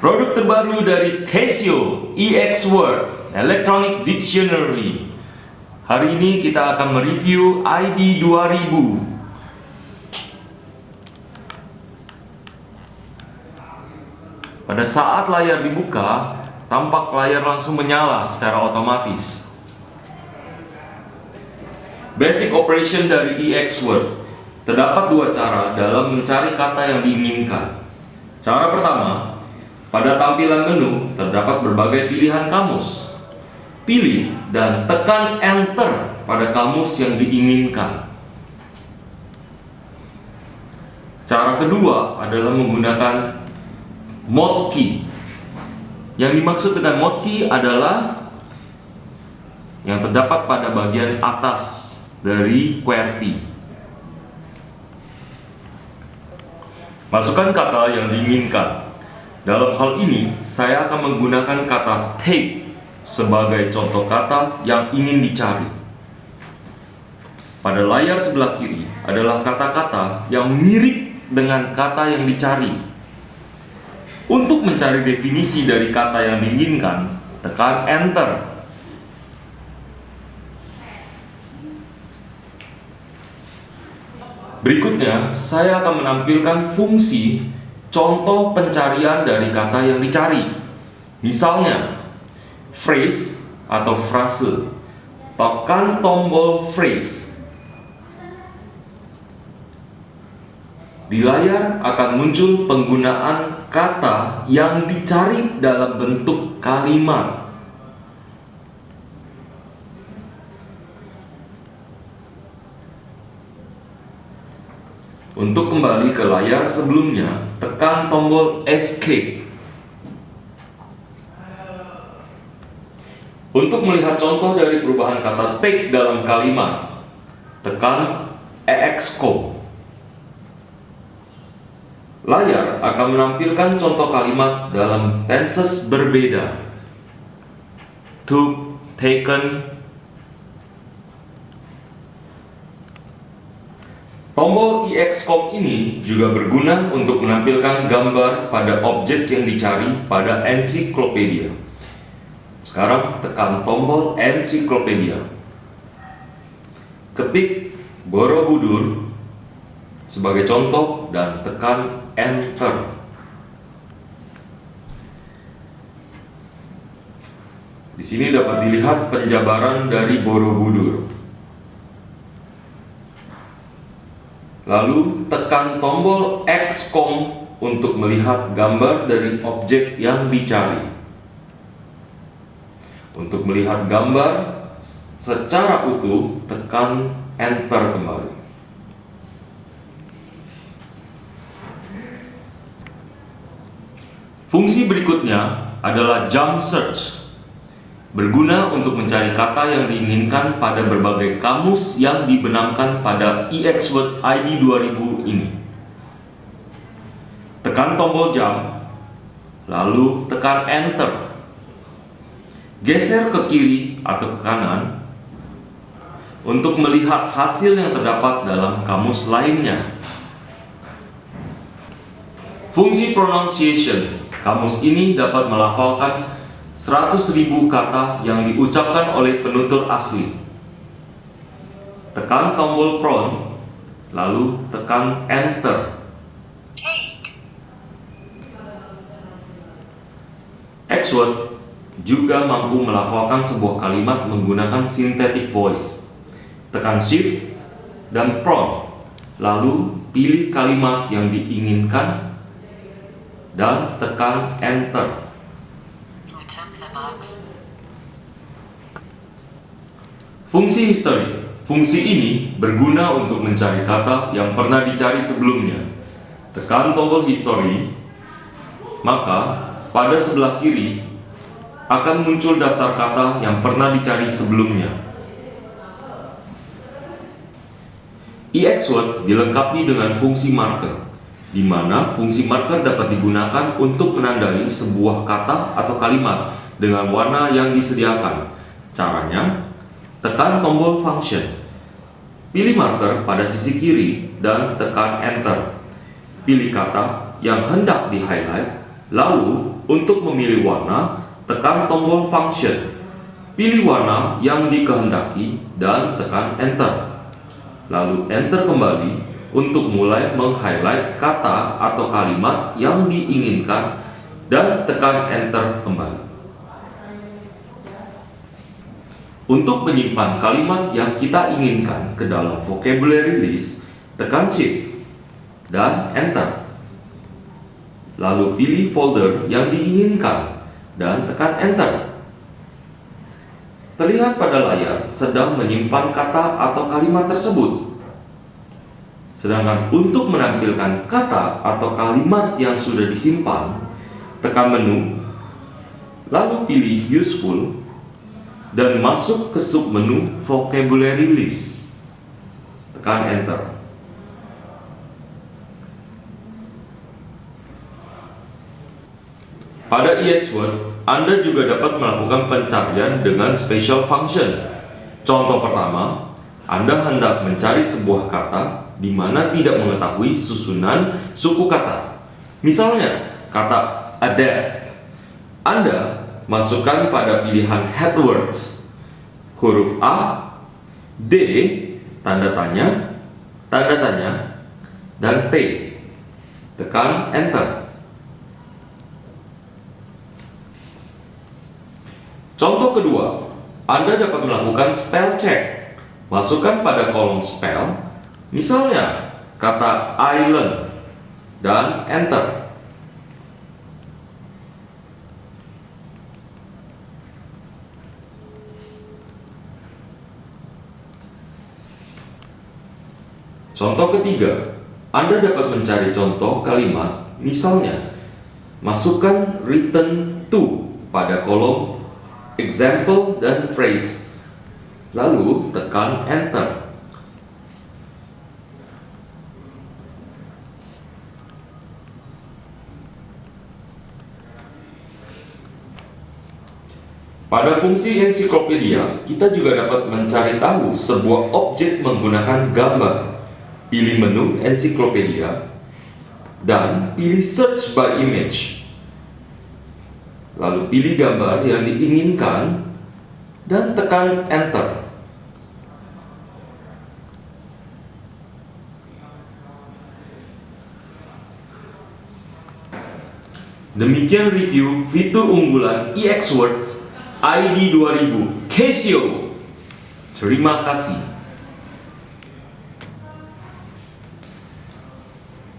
Produk terbaru dari Casio EX Word Electronic Dictionary. Hari ini kita akan mereview ID 2000. Pada saat layar dibuka, tampak layar langsung menyala secara otomatis. Basic operation dari EX Word. Terdapat dua cara dalam mencari kata yang diinginkan. Cara pertama, pada tampilan menu terdapat berbagai pilihan kamus. Pilih dan tekan Enter pada kamus yang diinginkan. Cara kedua adalah menggunakan Mode Key. Yang dimaksud dengan Mode Key adalah yang terdapat pada bagian atas dari QWERTY. Masukkan kata yang diinginkan. Dalam hal ini, saya akan menggunakan kata take sebagai contoh kata yang ingin dicari. Pada layar sebelah kiri adalah kata-kata yang mirip dengan kata yang dicari. Untuk mencari definisi dari kata yang diinginkan, tekan Enter. Berikutnya, saya akan menampilkan fungsi contoh pencarian dari kata yang dicari. Misalnya, phrase atau frase. Tekan tombol phrase. Di layar akan muncul penggunaan kata yang dicari dalam bentuk kalimat. Untuk kembali ke layar sebelumnya, tekan tombol Escape. Untuk melihat contoh dari perubahan kata take dalam kalimat, tekan Excode. Layar akan menampilkan contoh kalimat dalam tenses berbeda. Took, taken. Tombol Excode ini juga berguna untuk menampilkan gambar pada objek yang dicari pada ensiklopedia. Sekarang tekan tombol ensiklopedia. Ketik Borobudur sebagai contoh dan tekan Enter. Di sini dapat dilihat penjabaran dari Borobudur. Lalu tekan tombol XCOM untuk melihat gambar dari objek yang dicari. Untuk melihat gambar secara utuh, tekan Enter kembali. Fungsi berikutnya adalah Jump Search. Berguna untuk mencari kata yang diinginkan pada berbagai kamus yang dibenamkan pada EX Word ID 2000 ini. Tekan tombol Jump, lalu tekan Enter. Geser ke kiri atau ke kanan untuk melihat hasil yang terdapat dalam kamus lainnya. Fungsi Pronunciation. Kamus ini dapat melafalkan 100.000 kata yang diucapkan oleh penutur asli. Tekan tombol Pron, lalu tekan Enter. Xword juga mampu melafalkan sebuah kalimat menggunakan synthetic voice. Tekan Shift dan Pron, lalu pilih kalimat yang diinginkan dan tekan Enter. Fungsi History. Fungsi ini berguna untuk mencari kata yang pernah dicari sebelumnya. Tekan tombol History, maka pada sebelah kiri akan muncul daftar kata yang pernah dicari sebelumnya. EX Word dilengkapi dengan fungsi marker, di mana fungsi marker dapat digunakan untuk menandai sebuah kata atau kalimat dengan warna yang disediakan. Caranya, tekan tombol Function. Pilih marker pada sisi kiri dan tekan Enter. Pilih kata yang hendak di-highlight Lalu, untuk memilih warna, tekan tombol function. Pilih warna yang dikehendaki dan tekan enter. Lalu enter kembali untuk mulai meng-highlight kata atau kalimat yang diinginkan dan tekan enter kembali. Untuk menyimpan kalimat yang kita inginkan ke dalam vocabulary list, tekan shift dan enter. Lalu pilih folder yang diinginkan dan tekan enter. Terlihat pada layar sedang menyimpan kata atau kalimat tersebut. Sedangkan untuk menampilkan kata atau kalimat yang sudah disimpan, tekan menu, lalu pilih useful, dan masuk ke submenu vocabulary list. Tekan enter. Pada EXWord, Anda juga dapat melakukan pencarian dengan special function. Contoh pertama, Anda hendak mencari sebuah kata di mana tidak mengetahui susunan suku kata. Misalnya, kata adapt. Anda masukkan pada pilihan head words, huruf A, D, tanda tanya, dan T. Tekan enter. Contoh kedua, Anda dapat melakukan spell check. Masukkan pada kolom spell, misalnya kata island, dan enter. Contoh ketiga, Anda dapat mencari contoh kalimat, misalnya masukkan written to pada kolom example dan phrase, lalu tekan enter. Pada fungsi ensiklopedia, kita juga dapat mencari tahu sebuah objek menggunakan gambar. Pilih menu ensiklopedia dan pilih search by image. Lalu pilih gambar yang diinginkan dan tekan enter. Demikian review fitur unggulan EXWord ID 2000 Casio. Terima kasih.